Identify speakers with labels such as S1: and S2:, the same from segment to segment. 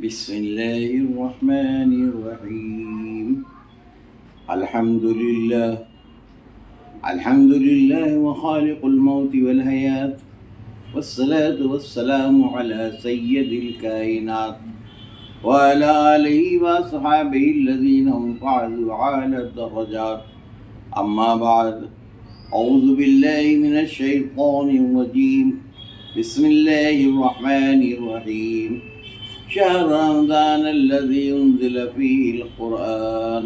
S1: بسم الله الرحمن الرحيم. الحمد لله وخالق الموت والحياة، والصلاة والسلام على سيد الكائنات وعلى آله وصحابه الذين هم فعلوا أعلى الدرجات. أما بعد، أعوذ بالله من الشيطان الرجيم. بسم الله الرحمن الرحيم. شهر رمضان الذي أنزل فيه القرآن.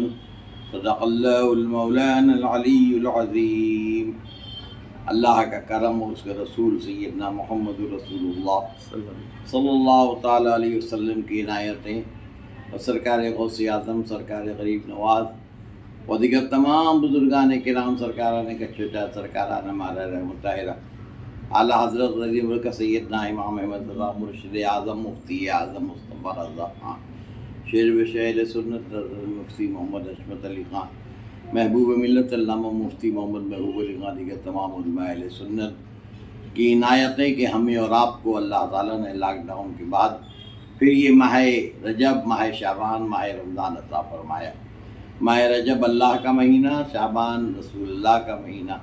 S1: صدق اللہ المولانا العلی العظیم. اللہ کا کرم اور اس کے رسول سیدنا محمد رسول اللہ صلی اللہ تعالیٰ علیہ وسلم کی عنایتیں اور سرکار غوث اعظم سرکار غریب نواز اور دیگر تمام بزرگان کرام سرکاران کچھوٹا سرکاران ہمارا رحمۃ طاہرہ اعلیٰ حضرت رضی اللہ کا سیدنا امام احمد رضا مرشد اعظم مفتی اعظم مصطفیٰ رضا خان شیر اہل سنت مفتی محمد حشمت علی خان محبوب ملت علامہ مفتی محمد محبوب علی خان دیگر تمام علماء اہل سنت کی عنایتیں کہ ہمیں اور آپ کو اللہ تعالیٰ نے لاک ڈاؤن کے بعد پھر یہ ماہ رجب، ماہ شعبان، ماہ رمضان عطا فرمایا. ماہ رجب اللہ کا مہینہ، شعبان رسول اللہ کا مہینہ.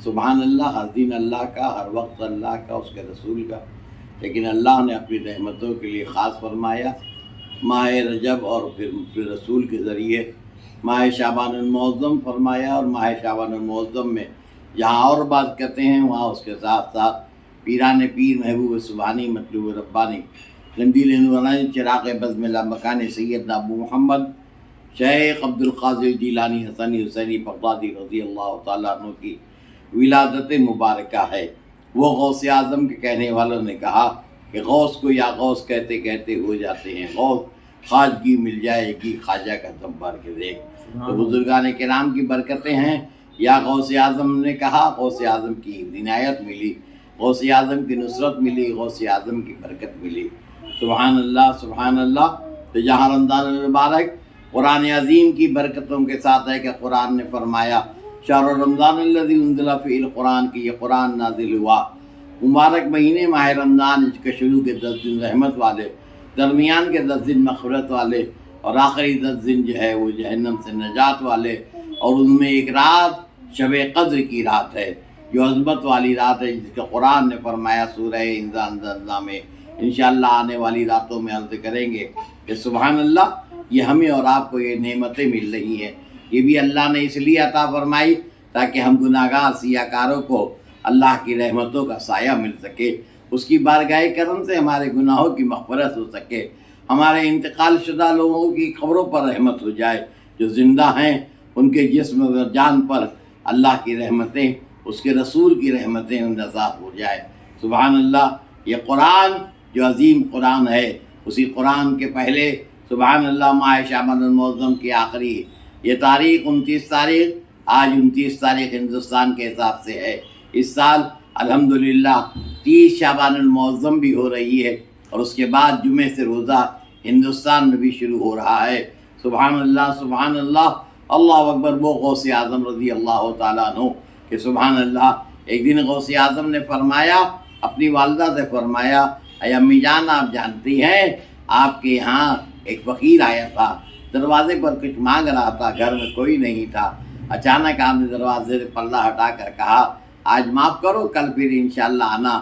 S1: سبحان اللہ، ہر دن اللہ کا، ہر وقت اللہ کا، اس کے رسول کا، لیکن اللہ نے اپنی رحمتوں کے لیے خاص فرمایا ماہ رجب اور پھر رسول کے ذریعے ماہ شعبان المعظم فرمایا. اور ماہ شعبان المعظم میں جہاں اور بات کرتے ہیں وہاں اس کے ساتھ ساتھ پیران پیر محبوب سبحانی مطلوب ربانی قندیل نورانی چراغ بزم لامکان سیدنا ابو محمد شیخ عبدالقادر جیلانی حسنی حسینی بغدادی رضی اللہ تعالیٰ عنہ کی ولادت مبارکہ ہے. وہ غوث اعظم کے کہنے والوں نے کہا کہ غوث کو یا غوث کہتے کہتے ہو جاتے ہیں غوث، خواجگی مل جائے گی خواجہ کا دم بھر کے دیکھ. تو بزرگان کرام کی برکتیں ہیں. یا غوث اعظم نے کہا، غوث اعظم کی عنایت ملی، غوث اعظم کی نصرت ملی، غوث اعظم کی برکت ملی. سبحان اللہ سبحان اللہ. تو جہاں رمضان المبارک قرآن عظیم کی برکتوں کے ساتھ ہے کہ قرآن نے فرمایا شہر رمضان الذی انزل فیہ القرآن کی یہ قرآن نازل ہوا مبارک مہینے ماہ رمضان، اس کے شروع کے 10 دن رحمت والے، درمیان کے 10 دن مغفرت والے، اور آخری 10 دن جو ہے وہ جہنم سے نجات والے. اور ان میں ایک رات شب قدر کی رات ہے جو عظمت والی رات ہے، جس کا قرآن نے فرمایا سورہ انزا میں. انشاءاللہ آنے والی راتوں میں عرض کریں گے کہ سبحان اللہ، یہ ہمیں اور آپ کو یہ نعمتیں مل رہی ہیں. یہ بھی اللہ نے اس لیے عطا فرمائی تاکہ ہم گناہگار سیاہ کاروں کو اللہ کی رحمتوں کا سایہ مل سکے، اس کی بارگاہ کرم سے ہمارے گناہوں کی مغفرت ہو سکے، ہمارے انتقال شدہ لوگوں کی قبروں پر رحمت ہو جائے، جو زندہ ہیں ان کے جسم و جان پر اللہ کی رحمتیں، اس کے رسول کی رحمتیں نازل ہو جائے. سبحان اللہ. یہ قرآن جو عظیم قرآن ہے، اسی قرآن کے پہلے سبحان اللہ ماہ شعبان المعظم کی آخری یہ تاریخ 29 تاریخ، آج 29 تاریخ ہندوستان کے حساب سے ہے. اس سال الحمدللہ 30 شعبان المعظم بھی ہو رہی ہے، اور اس کے بعد جمعے سے روزہ ہندوستان میں بھی شروع ہو رہا ہے. سبحان اللہ سبحان اللہ. اللہ اکبر. وہ غوث اعظم رضی اللہ تعالیٰ عنہ کہ سبحان اللہ، ایک دن غوث اعظم نے فرمایا، اپنی والدہ سے فرمایا، اے امی جان آپ جانتی ہیں آپ کے یہاں ایک فقیر آیا تھا، دروازے پر کچھ مانگ رہا تھا، گھر میں کوئی نہیں تھا. اچانک آپ نے دروازے سے پردہ ہٹا کر کہا آج معاف کرو، کل پھر انشاءاللہ آنا،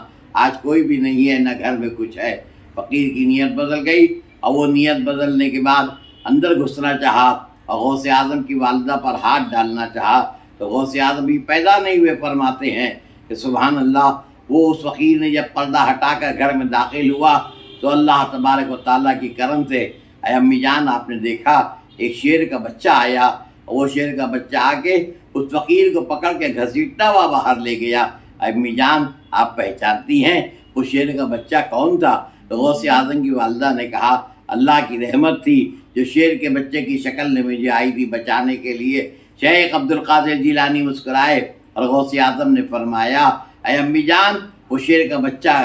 S1: آج کوئی بھی نہیں ہے، نہ گھر میں کچھ ہے. فقیر کی نیت بدل گئی، اور وہ نیت بدلنے کے بعد اندر گھسنا چاہا اور غوث اعظم کی والدہ پر ہاتھ ڈالنا چاہا. تو غوث اعظم بھی پیدا نہیں ہوئے فرماتے ہیں کہ سبحان اللہ، وہ اس فقیر نے جب پردہ ہٹا کر گھر میں داخل ہوا تو اللہ تبارک و تعالیٰ کی کرم سے اے امی جان آپ نے دیکھا ایک شیر کا بچہ آیا، اور وہ شیر کا بچہ آ کے اس فقیر کو پکڑ کے گھسیٹتا ہوا باہر لے گیا. امی جان آپ پہچانتی ہیں وہ شیر کا بچہ کون تھا؟ تو غوث اعظم کی والدہ نے کہا اللہ کی رحمت تھی جو شیر کے بچے کی شکل میں مجھے آئی تھی بچانے کے لیے. شیخ عبدالقادر جیلانی مسکرائے اور غوث اعظم نے فرمایا اے امی جان وہ شیر کا بچہ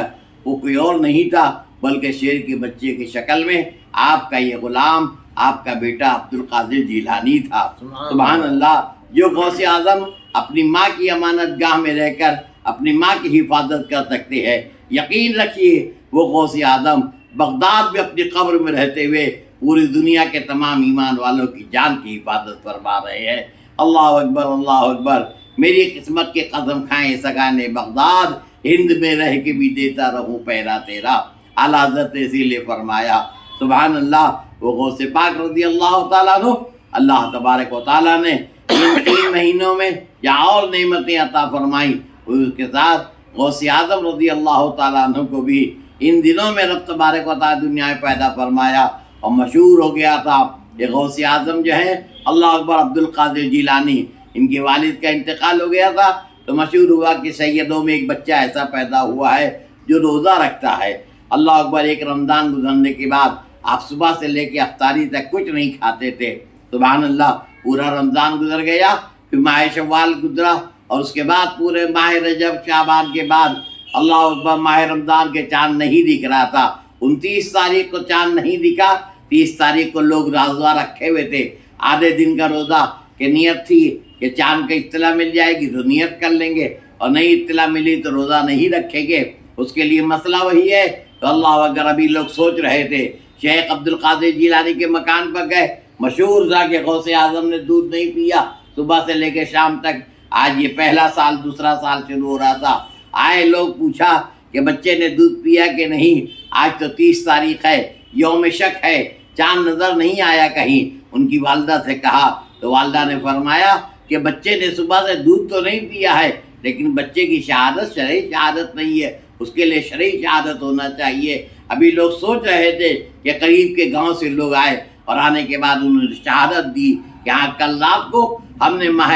S1: وہ کوئی اور نہیں تھا بلکہ شیر کے بچے کی شکل میں آپ کا یہ غلام، آپ کا بیٹا عبدالقادر جیلانی تھا. سبحان اللہ. جو غوث اعظم اپنی ماں کی امانت گاہ میں رہ کر اپنی ماں کی حفاظت کر سکتے ہیں، یقین رکھیے وہ غوث اعظم بغداد میں اپنی قبر میں رہتے ہوئے پوری دنیا کے تمام ایمان والوں کی جان کی حفاظت فرما رہے ہیں۔ اللہ اکبر، اللہ اکبر۔ میری قسمت کے قدم کھائیں سگان بغداد، ہند میں رہ کے بھی دیتا رہوں پہرا تیرا۔ اعلیٰ حضرت نے اسی لیے فرمایا سبحان اللہ، وہ غوث پاک رضی اللہ تعالیٰ عنہ، اللہ تبارک و تعالیٰ نے ان 3 مہینوں میں یا اور نعمتیں عطا فرمائیں، اس کے ساتھ غوث اعظم رضی اللہ تعالیٰ عنہ کو بھی ان دنوں میں رب تبارک و تعالیٰ دنیا میں پیدا فرمایا، اور مشہور ہو گیا تھا یہ غوث اعظم جو ہے اللہ اکبر عبد القادر جیلانی، ان کے والد کا انتقال ہو گیا تھا تو مشہور ہوا کہ سیدوں میں ایک بچہ ایسا پیدا ہوا ہے جو روزہ رکھتا ہے۔ اللہ اکبر، ایک رمضان گزرنے کے بعد آپ صبح سے لے کے افطاری تک کچھ نہیں کھاتے تھے، سبحان اللہ۔ پورا رمضان گزر گیا، پھر ماہ شوال گزرا، اور اس کے بعد پورے ماہ رجب شعبان کے بعد اللہ اکبر ماہ رمضان کے چاند نہیں دکھ رہا تھا۔ 29 تاریخ کو چاند نہیں دکھا، 30 تاریخ کو لوگ روزہ رکھے ہوئے تھے، آدھے دن کا روزہ، کہ نیت تھی کہ چاند کی اطلاع مل جائے گی تو نیت کر لیں گے، اور نہیں اطلاع ملی تو روزہ نہیں رکھیں گے۔ اس کے لیے مسئلہ وہی ہے تو اللہ اکبر ابھی لوگ سوچ رہے تھے، شیخ عبد القادر جیلانی کے مکان پر گئے، مشہور تھا کہ غوث اعظم نے دودھ نہیں پیا صبح سے لے کے شام تک۔ آج یہ پہلا سال دوسرا سال شروع ہو رہا تھا، آئے لوگ پوچھا کہ بچے نے دودھ پیا کہ نہیں، آج تو 30 تاریخ ہے، یوم شک ہے، چاند نظر نہیں آیا کہیں۔ ان کی والدہ سے کہا تو والدہ نے فرمایا کہ بچے نے صبح سے دودھ تو نہیں پیا ہے، لیکن بچے کی شہادت شرعی شہادت نہیں ہے، اس کے لیے شرعی شہادت ہونا چاہیے۔ ابھی لوگ سوچ رہے تھے کہ قریب کے گاؤں سے لوگ آئے، اور آنے کے بعد انہوں نے شہادت دی کہ ہاں کل رات کو ہم نے ماہ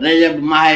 S1: رجب، ماہ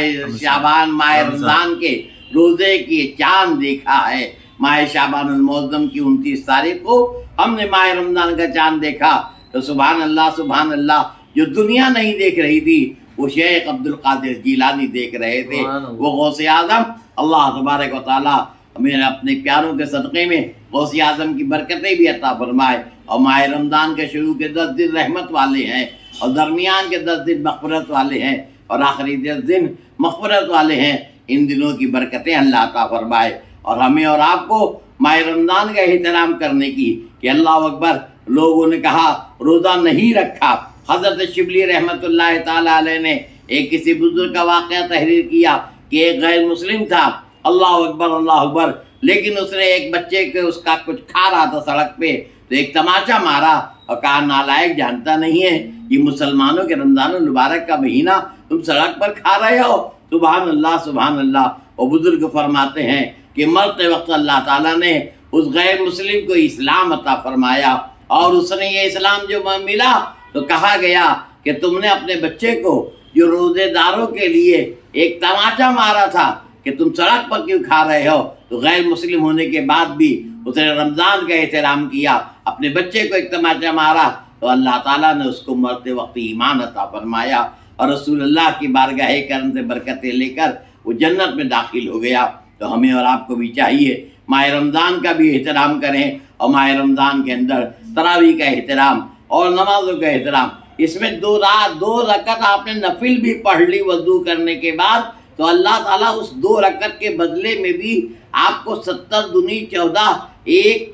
S1: شعبان، ماہ رمضان کے روزے کی چاند دیکھا ہے۔ ماہ شعبان المعظم کی 29 تاریخ کو ہم نے ماہ رمضان کا چاند دیکھا۔ تو سبحان اللہ، سبحان اللہ، جو دنیا نہیں دیکھ رہی تھی وہ شیخ عبد القادر جیلانی دیکھ رہے تھے، وہ غوث اعظم۔ اللہ تبارک و تعالیٰ میرے اپنے پیاروں کے صدقے میں غوث اعظم کی برکتیں بھی عطا فرمائے، اور ماہ رمضان کے شروع کے 10 دن رحمت والے ہیں، اور درمیان کے 10 دن مغفرت والے ہیں، اور آخری 10 دن مغفرت والے ہیں۔ ان دنوں کی برکتیں اللہ عطا فرمائے، اور ہمیں اور آپ کو ماہ رمضان کا احترام کرنے کی کہ اللہ اکبر، لوگوں نے کہا روزہ نہیں رکھا۔ حضرت شبلی رحمۃ اللہ تعالیٰ علیہ نے ایک کسی بزرگ کا واقعہ تحریر کیا کہ ایک غیر مسلم تھا، اللہ اکبر، اللہ اکبر، لیکن اس نے ایک بچے کے اس کا کچھ کھا رہا تھا سڑک پہ، تو ایک تماچا مارا اور کہا نالائق، جانتا نہیں ہے یہ مسلمانوں کے رمضان المبارک کا مہینہ تم سڑک پر کھا رہے ہو؟ سبحان اللہ، سبحان اللہ۔ اور بزرگ فرماتے ہیں کہ مرتے وقت اللہ تعالیٰ نے اس غیر مسلم کو اسلام عطا فرمایا، اور اس نے یہ اسلام جو ملا تو کہا گیا کہ تم نے اپنے بچے کو جو روزے داروں کے لیے ایک تماچا مارا تھا کہ تم سڑک پر کیوں کھا رہے ہو، تو غیر مسلم ہونے کے بعد بھی اس نے رمضان کا احترام کیا، اپنے بچے کو ایک تماچا مارا، تو اللہ تعالیٰ نے اس کو مرتے وقت ایمان عطا فرمایا، اور رسول اللہ کی بارگاہ کرم سے برکتیں لے کر وہ جنت میں داخل ہو گیا۔ تو ہمیں اور آپ کو بھی چاہیے ماہ رمضان کا بھی احترام کریں، اور ماہ رمضان کے اندر تراویح کا احترام اور نمازوں کا احترام۔ اس میں 2 رکعت آپ نے نفل بھی پڑھ لی وضو کرنے کے بعد، تو اللہ تعالیٰ اس 2 رکعت کے بدلے میں بھی آپ کو 70 دنی 14 1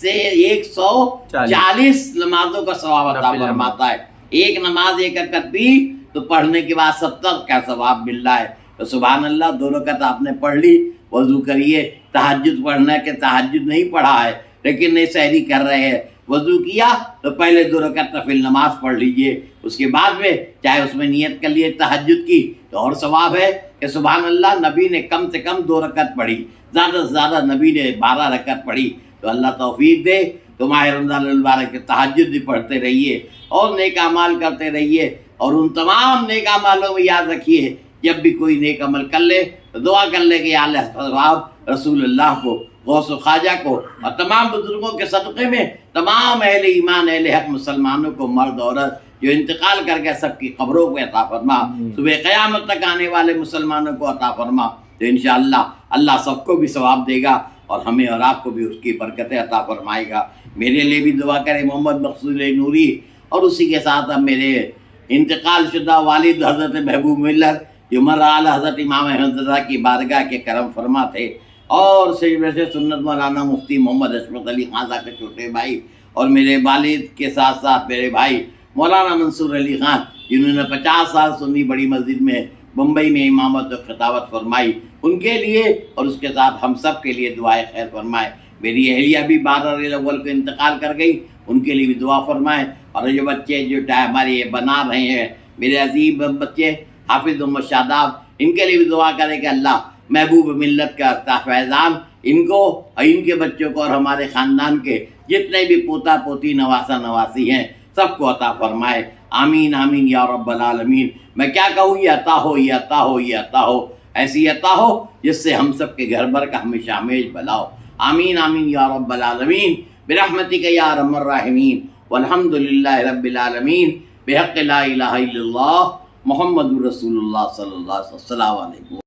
S1: سے 140 نمازوں کا ثواب عطا فرماتا ہے۔ ایک نماز 1 رکعت بھی تو پڑھنے کے بعد 70 کا ثواب مل رہا ہے۔ تو سبحان اللہ، 2 رکعت آپ نے پڑھ لی، وضو کریے۔ تہجد پڑھنا کہ تہجد نہیں پڑھا ہے لیکن نہیں سحری کر رہے ہیں، وضو کیا تو پہلے 2 رکعت نفل نماز پڑھ لیجئے، اس کے بعد میں چاہے اس میں نیت کر لیے تہجد کی تو اور ثواب ہے کہ سبحان اللہ، نبی نے کم سے کم 2 رکعت پڑھی، زیادہ سے زیادہ نبی نے 12 رکعت پڑھی۔ تو اللہ توفیق دے تو ماہ رمضان المبارک کے تہجد بھی پڑھتے رہیے اور نیک اعمال کرتے رہیے، اور ان تمام نیک اعمالوں میں یاد رکھیے جب بھی کوئی نیک عمل کر لے تو دعا کر لے کہ یا اللہ ثواب رسول اللہ کو، غوث و خواجہ کو اور تمام بزرگوں کے صدقے میں تمام اہل ایمان، اہل حق مسلمانوں کو، مرد عورت جو انتقال کر گئے، سب کی قبروں کو عطا فرما، صبح قیامت تک آنے والے مسلمانوں کو عطا فرما۔ تو انشاءاللہ اللہ سب کو بھی ثواب دے گا اور ہمیں اور آپ کو بھی اس کی برکتیں عطا فرمائے گا۔ میرے لیے بھی دعا کریں محمد مقصود نوری، اور اسی کے ساتھ اب میرے انتقال شدہ والد حضرت محبوب ملت جو مرحال حضرت امام احمد رضا کی بارگاہ کے کرم فرما تھے، اور سے سنت مولانا مفتی محمد عصمت علی خان صاحب کے چھوٹے بھائی اور میرے والد کے ساتھ ساتھ میرے بھائی مولانا منصور علی خان جنہوں نے 50 سال سنی بڑی مسجد میں بمبئی میں امامت و خطابت فرمائی، ان کے لیے اور اس کے ساتھ ہم سب کے لیے دعائے خیر فرمائے۔ میری اہلیہ بھی 12 ربیع الاول کو انتقال کر گئی، ان کے لیے بھی دعا فرمائے۔ اور جو بچے جو ہمارے یہ بنا رہے ہیں میرے عزیز بچے حافظ محمد شاداب، ان کے لیے بھی دعا کرے کہ اللہ محبوب ملت کا فیضان ان کو اور ان کے بچوں کو اور ہمارے خاندان کے جتنے بھی پوتا پوتی نواسا نواسی ہیں سب کو عطا فرمائے۔ آمین آمین یا رب العالمین۔ میں کیا کہوں، یہ عطا ہو، یہ عطا ہو، یہ عطا ہو، ایسی عطا ہو جس سے ہم سب کے گھر بھر کا ہمیشہ ہمیش بھلا ہو۔ آمین آمین یا رب العالمین برحمتک یا ارحم الراحمین والحمد للہ رب العالمین بحق لا الہ الا اللہ محمد رسول اللہ صلی اللہ علیہ وسلم۔ السلام علیکم۔